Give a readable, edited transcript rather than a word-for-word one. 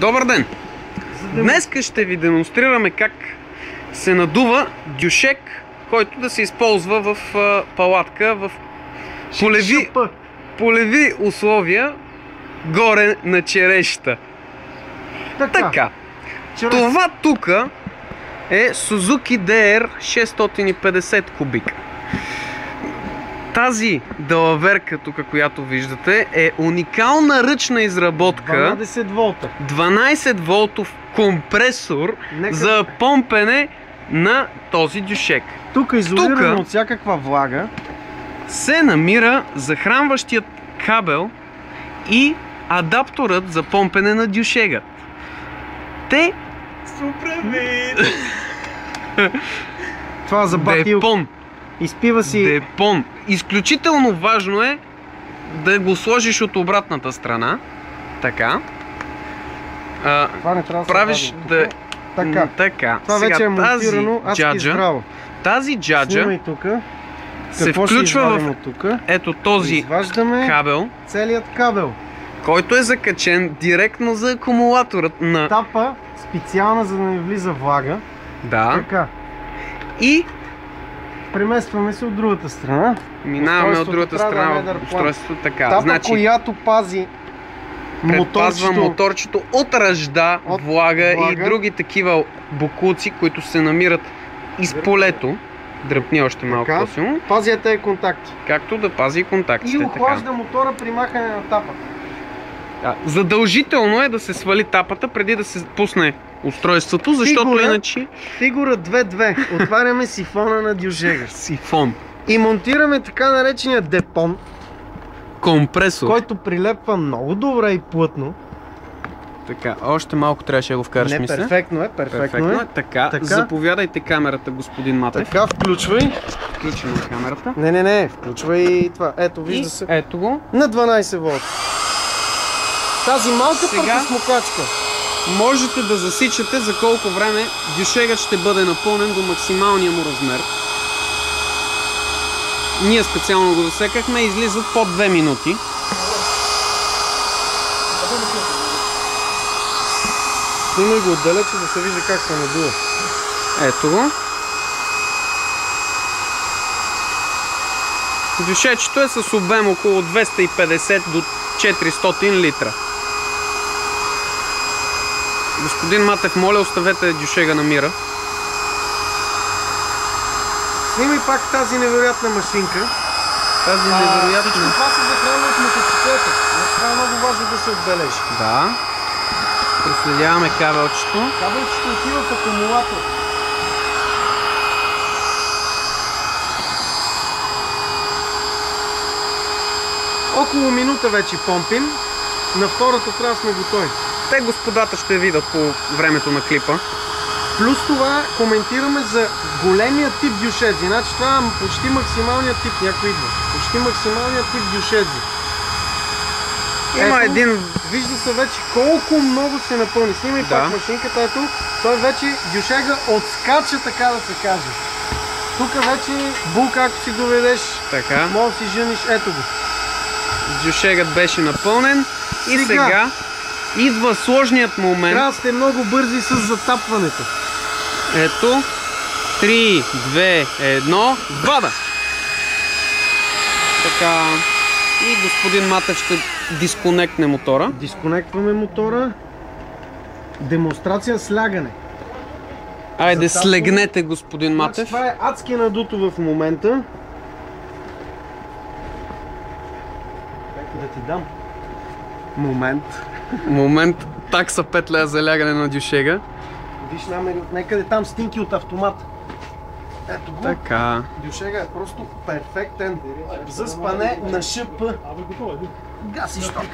Добър ден! Днес ще ви демонстрираме как се надува дюшек, който да се използва в палатка в полеви условия горе на черешата. Така. Това тук е Suzuki DR 650 кубика. Тази далаверка тук, която виждате, е уникална ръчна изработка. 12 волта. 12 волтов компресор за помпене на този дюшек. Тук изолирано от всякаква влага се намира захранващият кабел и адапторът за помпене на дюшегът. Те това за депон. Изпива си депон. Изключително важно е да го сложиш от обратната страна. Така. Това не трябва да правиш да... Така. Това сега, вече е монтирано адски здраво. Тази джаджа се включва в ето този кабел. Целият кабел, който е закачен директно за акумулаторът на тапа, специална, за да не влиза влага. Да. Така. И преместваме се от другата страна. Минаваме от другата страна в устройството. Така. Тапа, значи, която предпазва моторчето от ръжда, влага и други такива боклуци, които се намират из полето. Дръпни още малко по-силно. Пази тези контакти. Както да пази контактите. И охлажда мотора при махане на тапа. Задължително е да се свали тапата преди да се пусне устройството, защото иначе... Фигура 2.2. Отваряме сифона на дюшега. Сифон. И монтираме така наречения депон. Компресор. Който прилепва много добре и плътно. Така, още малко трябваше да го вкараш, мисля. Перфектно е, перфектно е. Така, заповядайте камерата, господин Матев. Така, включвай. Включваме камерата. Не, включвай това. Ето, вижда се. Ето го. На 12 волта. Тази малка смокачка. Можете да засичате за колко време дюшегът ще бъде напълнен до максималния му размер. Ние специално го засекахме и излизат под 2 минути. Снимай го отдалече да се вижда как се надува. Ето го. Дюшечето е с обем около 250 до 400 литра. Господин Матев, моля, оставете дюшега на мира. Снимай пак тази невероятна машинка. Тази невероятна... Всичко това се захранва от мотоциклета. Това е много важно да се отбележи. Да. Проследяваме кабелчето. Кабелчето отива в акумулатор. Около минута вече помпим. На втората трябва да сме готови. Те господата ще видят по времето на клипа. Плюс това коментираме за големия тип дюшедзи. Значи това е почти максималният тип. Някой идва. Почти максималният тип дюшедзи. Има един... Вижда се вече колко много се напълни. Снимай пак машинката. Ето, той вече дюшега отскача, така да се каже. Тук вече булка, ако си доведеш, може да си жениш. Ето го. Дюшегът беше напълнен и сега идва сложният момент. Трябва да сте много бързи с затапването. Ето. 3, 2, 1, вада! Така. И господин Матев ще дисконектне мотора. Дисконектваме мотора. Демонстрация слягане. Айде, слегнете, господин Матев. Това е адски надуто в момента. Да ти дам. Момент. Такса 5 лева за лягане на дюшега. Виж намери от някъде там стинки от автомата. Ето го. Така. Дюшега е просто перфектен за спане на ШП. Гаси штока.